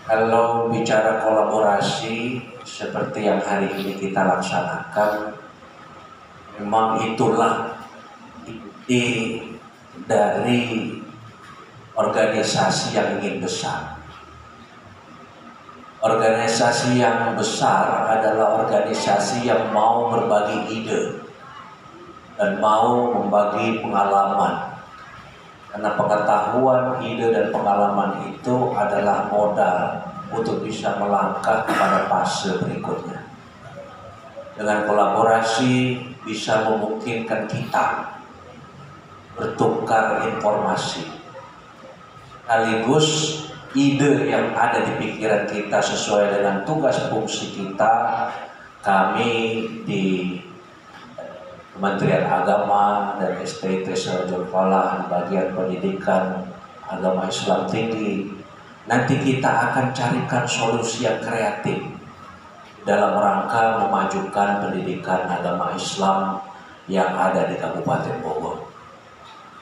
Kalau bicara kolaborasi seperti yang hari ini kita laksanakan, memang itulah inti dari organisasi yang ingin besar. Organisasi yang besar adalah organisasi yang mau berbagi ide dan mau membagi pengalaman. Karena pengetahuan, ide, dan pengalaman itu adalah modal untuk bisa melangkah pada fase berikutnya. Dengan kolaborasi bisa memungkinkan kita bertukar informasi. Sekaligus ide yang ada di pikiran kita sesuai dengan tugas fungsi kita, kami di Kementerian Agama dan STIT Sirajul Falah di bagian pendidikan agama Islam tinggi, nanti kita akan carikan solusi yang kreatif dalam rangka memajukan pendidikan agama Islam yang ada di Kabupaten Bogor.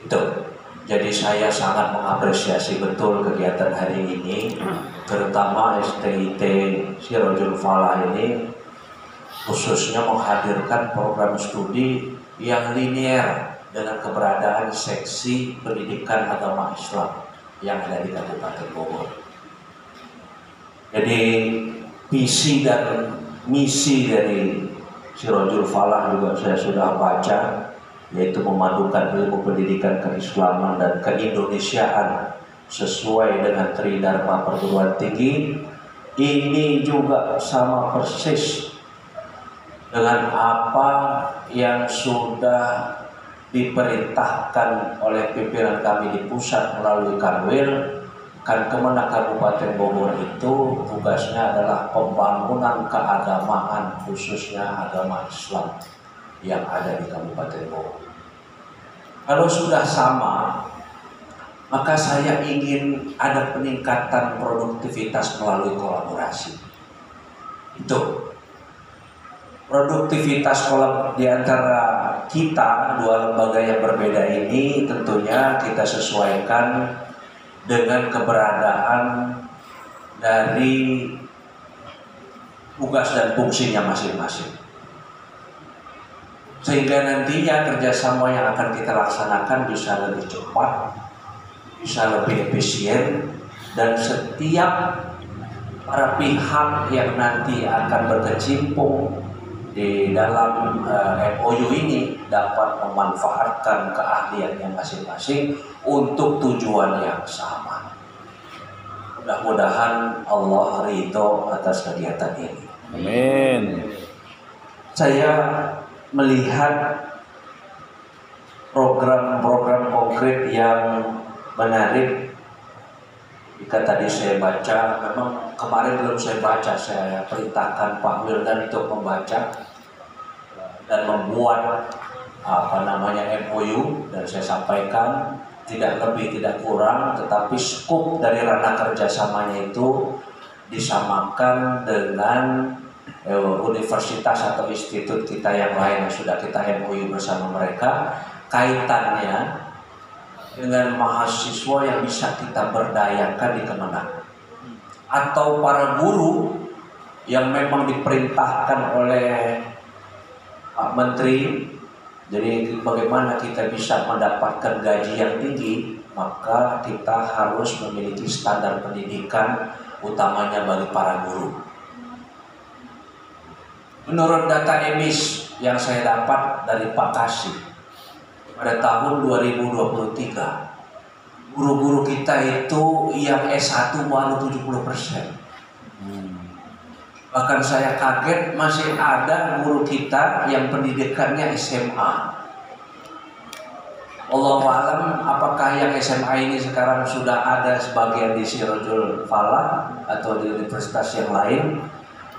Itu. Jadi saya sangat mengapresiasi betul kegiatan hari ini, terutama STIT Sirajul Falah ini khususnya menghadirkan program studi yang linier dengan keberadaan seksi pendidikan agama Islam yang ada di Kabupaten Bogor. Jadi visi dan misi dari Sirajul Falah juga saya sudah baca, yaitu memadukan ilmu pendidikan keislaman dan keindonesiaan sesuai dengan Tridharma perguruan tinggi. Ini juga sama persis dengan apa yang sudah diperintahkan oleh pimpinan kami di pusat melalui Kanwil. Kemenak Kabupaten Bogor itu tugasnya adalah pembangunan keagamaan, khususnya agama Islam yang ada di Kabupaten Bogor. Kalau sudah sama, maka saya ingin ada peningkatan produktivitas melalui kolaborasi. Itu produktivitas di antara kita dua lembaga yang berbeda ini tentunya kita sesuaikan dengan keberadaan dari tugas dan fungsinya masing-masing, sehingga nantinya kerjasama yang akan kita laksanakan bisa lebih cepat, bisa lebih efisien, dan setiap para pihak yang nanti akan berkecimpung di dalam MOU ini dapat memanfaatkan keahliannya masing-masing untuk tujuan yang sama. Mudah-mudahan Allah ridho atas kegiatan ini. Amin. Saya melihat program-program konkret yang menarik. Jika tadi saya baca, memang kemarin belum saya baca, saya perintahkan Pak Wildan untuk membaca dan membuat MOU, dan saya sampaikan tidak lebih tidak kurang, tetapi skop dari ranah kerjasamanya itu disamakan dengan universitas atau institut kita yang lain yang sudah kita MOU bersama mereka, kaitannya dengan mahasiswa yang bisa kita berdayakan di Kemenak, atau para guru yang memang diperintahkan oleh Pak Menteri. Jadi bagaimana kita bisa mendapatkan gaji yang tinggi, maka kita harus memiliki standar pendidikan utamanya bagi para guru. Menurut data EMIS yang saya dapat dari Pak Kasih, pada tahun 2023 guru-guru kita itu yang S1 baru 70%. Bahkan saya kaget masih ada guru kita yang pendidikannya SMA. Allahu a'lam apakah yang SMA ini sekarang sudah ada sebagian di Sirajul Falah atau di universitas yang lain,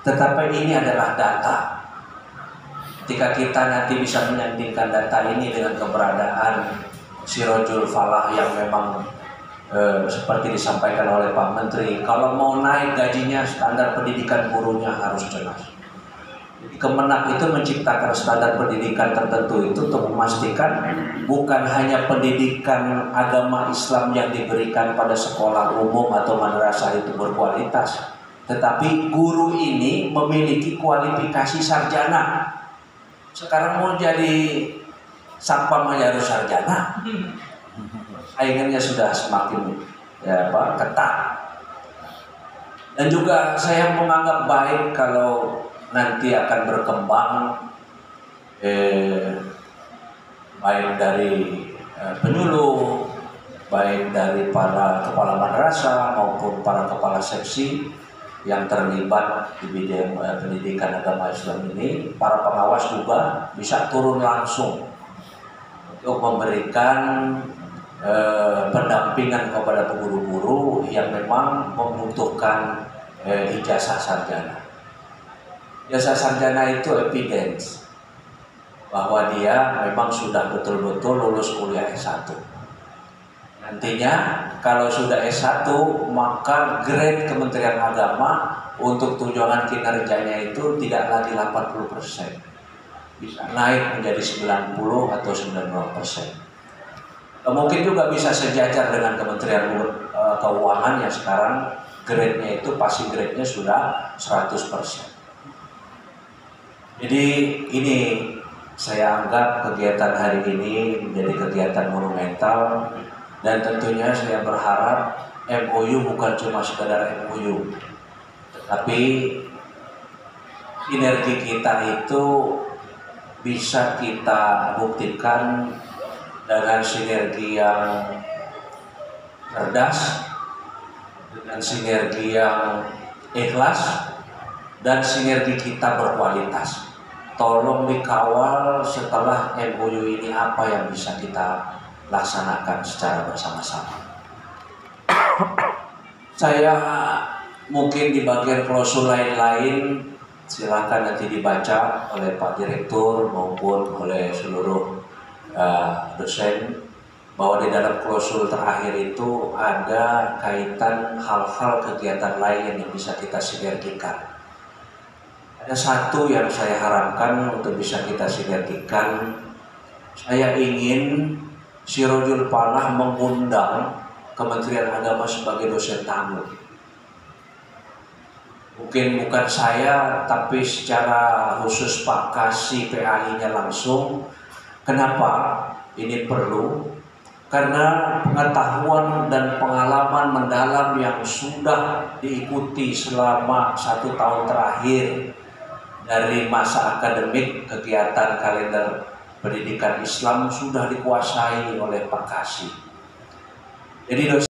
tetapi ini adalah data. Ketika kita nanti bisa menyandingkan data ini dengan keberadaan Sirajul Falah yang memang seperti disampaikan oleh Pak Menteri, kalau mau naik gajinya, standar pendidikan gurunya harus jelas. Kemenak itu menciptakan standar pendidikan tertentu itu untuk memastikan bukan hanya pendidikan agama Islam yang diberikan pada sekolah umum atau madrasah itu berkualitas, tetapi guru ini memiliki kualifikasi sarjana. Sekarang mau jadi satpam aja harus sarjana. Saingannya sudah semakin ketat. Dan juga saya menganggap baik kalau nanti akan berkembang baik dari penyuluh, baik dari para kepala madrasah maupun para kepala seksi yang terlibat di bidang pendidikan agama Islam ini, para pengawas juga bisa turun langsung untuk memberikan pendampingan kepada guru-guru yang memang membutuhkan ijazah sarjana. Ijazah sarjana itu evidence bahwa dia memang sudah betul-betul lulus kuliah S1. Nantinya kalau sudah S1 maka grade Kementerian Agama untuk tunjangan kinerjanya itu tidak lagi 80%, bisa naik menjadi 90 atau 90%. Mungkin juga bisa sejajar dengan Kementerian Keuangan yang sekarang grade-nya itu passing grade-nya sudah 100%. Jadi ini saya anggap kegiatan hari ini menjadi kegiatan monumental, dan tentunya saya berharap MOU bukan cuma sekedar MOU, tetapi sinergi kita itu bisa kita buktikan dengan sinergi yang cerdas, dengan sinergi yang ikhlas, dan sinergi kita berkualitas. Tolong dikawal setelah MOU ini apa yang bisa kita laksanakan secara bersama-sama. Saya mungkin di bagian klausul lain-lain silakan nanti dibaca oleh Pak Direktur maupun oleh seluruh dosen, bahwa di dalam klausul terakhir itu ada kaitan hal-hal kegiatan lain yang bisa kita sinergikan. Ada satu yang saya harapkan untuk bisa kita sinergikan. Saya ingin Sirojul Falah mengundang Kementerian Agama sebagai dosen tamu. Mungkin bukan saya, tapi secara khusus Pak Kasih PAI-nya langsung. Kenapa ini perlu? Karena pengetahuan dan pengalaman mendalam yang sudah diikuti selama 1 tahun terakhir dari masa akademik kegiatan kalender pendidikan Islam sudah dikuasai oleh Pak Kasih. Jadi